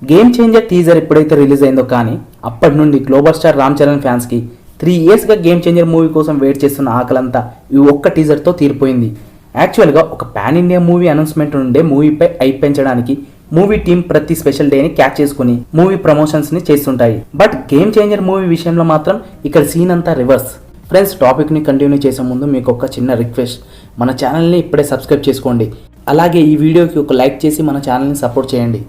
Game changer teaser ఎప్పుడైతే release అయిందో కానీ అప్పటి నుండి global star Ram Charan fans కి 3 years గా గేమ్ చేంజర్ మూవీ కోసం వెయిట్ చేస్తున్న ఆకలంతా ఈ ఒక్క టీజర్ తో తీరిపోయింది. యాక్చువల్గా ఒక పాన్ ఇండియా మూవీ అనౌన్స్మెంట్ నుండే మూవీపై హైప్ పెంచడానికి మూవీ టీం ప్రతి స్పెషల్ డేని క్యాచ్ చేసుకుని మూవీ ప్రమోషన్స్ ని చేస్తుంటాయి. బట్ గేమ్ చేంజర్ మూవీ విషయంలో మాత్రం ఇక్కడ సీన్ అంతా రివర్స్. ఫ్రెండ్స్, టాపిక్ ని కంటిన్యూ చేసే ముందు మీకు ఒక చిన్న రిక్వెస్ట్, మన ఛానల్ని ఇప్పుడే సబ్స్క్రైబ్ చేసుకోండి. అలాగే ఈ వీడియోకి ఒక లైక్ చేసి మన ఛానల్ని సపోర్ట్ చేయండి.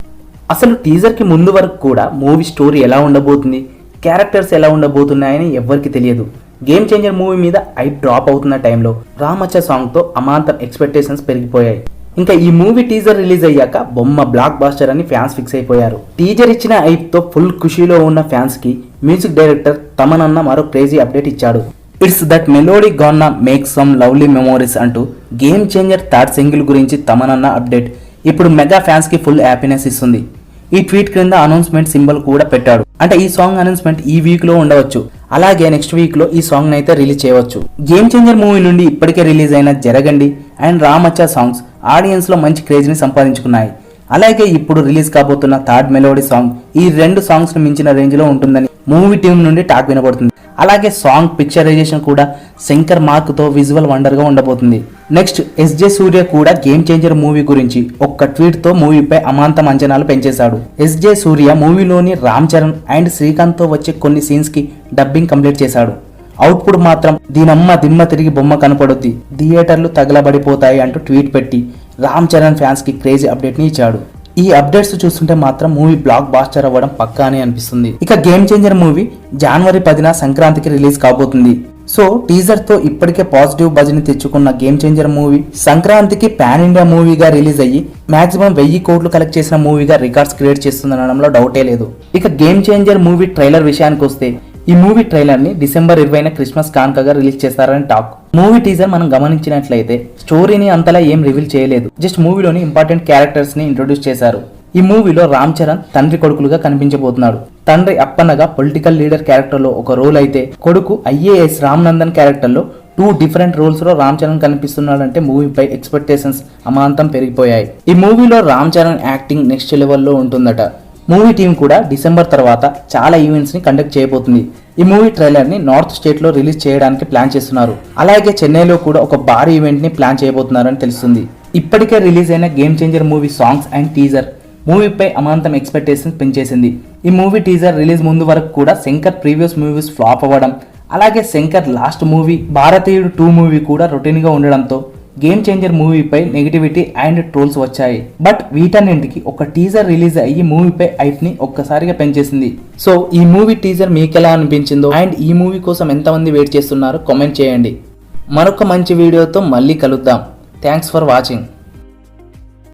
అసలు టీజర్కి ముందు వరకు కూడా మూవీ స్టోరీ ఎలా ఉండబోతుంది, క్యారెక్టర్స్ ఎలా ఉండబోతున్నాయని ఎవ్వరికి తెలియదు. గేమ్ చేంజర్ మూవీ మీద హైప్ డ్రాప్ అవుతున్న టైంలో రామచ్చ సాంగ్తో అమాంతం ఎక్స్పెక్టేషన్స్ పెరిగిపోయాయి. ఇంకా ఈ మూవీ టీజర్ రిలీజ్ అయ్యాక బొమ్మ బ్లాక్ బాస్టర్ అని ఫ్యాన్స్ ఫిక్స్ అయిపోయారు. టీజర్ ఇచ్చిన హైప్తో ఫుల్ ఖుషీలో ఉన్న ఫ్యాన్స్కి మ్యూజిక్ డైరెక్టర్ తమన్ అన్న మరో క్రేజీ అప్డేట్ ఇచ్చాడు. It's that melody gonna make some lovely memories అంటూ గేమ్ చేంజర్ థర్డ్ సింగిల్ గురించి తమన్ అన్న అప్డేట్ ఇప్పుడు మెగా ఫ్యాన్స్ కి ఫుల్ హ్యాపీనెస్ ఇస్తుంది. ఈ ట్వీట్ క్రింద అనౌన్స్మెంట్ సింబల్ కూడా పెట్టాడు. అంటే ఈ సాంగ్ అనౌన్స్మెంట్ ఈ వీక్ లో ఉండవచ్చు, అలాగే నెక్స్ట్ వీక్ లో ఈ సాంగ్ అయితే రిలీజ్ చేయవచ్చు. గేమ్ చేంజర్ మూవీ నుండి ఇప్పటికే రిలీజ్ అయిన జరగండి అండ్ రామచ్చ సాంగ్స్ ఆడియన్స్ లో మంచి క్రేజ్ ని సంపాదించుకున్నాయి. అలాగే ఇప్పుడు రిలీజ్ కాబోతున్న థర్డ్ మెలోడీ సాంగ్ ఈ 2 సాంగ్స్ ను మించిన రేంజ్ లో ఉంటుందని మూవీ టీం నుండి టాక్ వినబడుతుంది. అలాగే సాంగ్ పిక్చరైజేషన్ కూడా శంకర్ మార్క్ తో విజువల్ వండర్ గా ఉండబోతుంది. నెక్స్ట్ ఎస్జే సూర్య కూడా గేమ్ చేంజర్ మూవీ గురించి ఒక్క ట్వీట్ తో మూవీపై అమాంతం అంచనాలు పెంచేశాడు. ఎస్జే సూర్య మూవీలోని రామ్ చరణ్ అండ్ శ్రీకాంత్ తో వచ్చే కొన్ని సీన్స్ కి డబ్బింగ్ కంప్లీట్ చేశాడు. అవుట్పుట్ మాత్రం దీనమ్మ దిమ్మ తిరిగి బొమ్మ కనపడుద్ది, థియేటర్లు తగలబడిపోతాయి అంటూ ట్వీట్ పెట్టి రామ్ చరణ్ ఫ్యాన్స్ కి క్రేజీ అప్డేట్ ని ఇచ్చాడు. ఈ అప్డేట్స్ చూస్తుంటే మాత్రం మూవీ బ్లాక్ బాస్టర్ అవ్వడం పక్కా అని అనిపిస్తుంది. ఇక గేమ్ చేంజర్ మూవీ జనవరి 10న సంక్రాంతికి రిలీజ్ కాబోతుంది. సో టీజర్ తో ఇప్పటికే పాజిటివ్ బజ్ ని తెచ్చుకున్న గేమ్ చేంజర్ మూవీ సంక్రాంతికి పాన్ ఇండియా మూవీగా రిలీజ్ అయ్యి మాక్సిమం 1000 కోట్లు కలెక్ట్ చేసిన మూవీగా రికార్డ్స్ క్రియేట్ చేస్తుందనడంలో డౌటే లేదు. ఇక గేమ్ చేంజర్ మూవీ ట్రైలర్ విషయానికి వస్తే ఈ మూవీ ట్రైలర్ ని డిసెంబర్ 20న క్రిస్మస్ కానుకగా రిలీజ్ చేస్తారని టాక్. మూవీ టీజర్ మనం గమనించినట్లయితే స్టోరీని అంతలా ఏం రివీల్ చేయలేదు, జస్ట్ మూవీలోని ఇంపార్టెంట్ క్యారెక్టర్స్ ని ఇంట్రొడ్యూస్ చేశారు. ఈ మూవీలో రామ్ చరణ్ తండ్రి కొడుకులుగా కనిపించబోతున్నాడు. తండ్రి అప్పన్నగా పొలిటికల్ లీడర్ క్యారెక్టర్ లో ఒక రోల్ అయితే కొడుకు IAS రామ్ నందన్ క్యారెక్టర్ లో 2 డిఫరెంట్ రోల్స్ లో రామ్ చరణ్ కనిపిస్తున్నాడంటే మూవీపై ఎక్స్పెక్టేషన్స్ అమాంతం పెరిగిపోయాయి. ఈ మూవీలో రామ్ చరణ్ యాక్టింగ్ నెక్స్ట్ లెవెల్లో ఉంటుందట. మూవీ టీం కూడా డిసెంబర్ తర్వాత చాలా ఈవెంట్స్ ని కండక్ట్ చేయబోతుంది. ఈ మూవీ ట్రైలర్ ని నార్త్ స్టేట్ లో రిలీజ్ చేయడానికి ప్లాన్ చేస్తున్నారు. అలాగే చెన్నైలో కూడా ఒక భారీ ఈవెంట్ ని ప్లాన్ చేయబోతున్నారని తెలుస్తుంది. ఇప్పటికే రిలీజ్ అయిన game changer movie songs and teaser మూవీపై అమాంతం ఎక్స్పెక్టేషన్స్ పెంచేసింది. ఈ మూవీ టీజర్ రిలీజ్ ముందు వరకు కూడా శంకర్ ప్రీవియస్ మూవీస్ ఫ్లాప్ అవ్వడం, అలాగే శంకర్ లాస్ట్ మూవీ భారతీయుడు 2 మూవీ కూడా రొటీన్ గా ఉండడంతో గేమ్ చేంజర్ మూవీపై నెగిటివిటీ అండ్ ట్రోల్స్ వచ్చాయి. బట్ వీటన్నింటికి ఒక టీజర్ రిలీజ్ అయ్యి మూవీపై హైప్ ని ఒక్కసారిగా పెంచేసింది. సో ఈ మూవీ టీజర్ మీకు ఎలా అనిపించిందో అండ్ ఈ మూవీ కోసం ఎంతమంది వెయిట్ చేస్తున్నారో కామెంట్ చేయండి. మరొక మంచి వీడియోతో మళ్ళీ కలుద్దాం. Thanks for watching.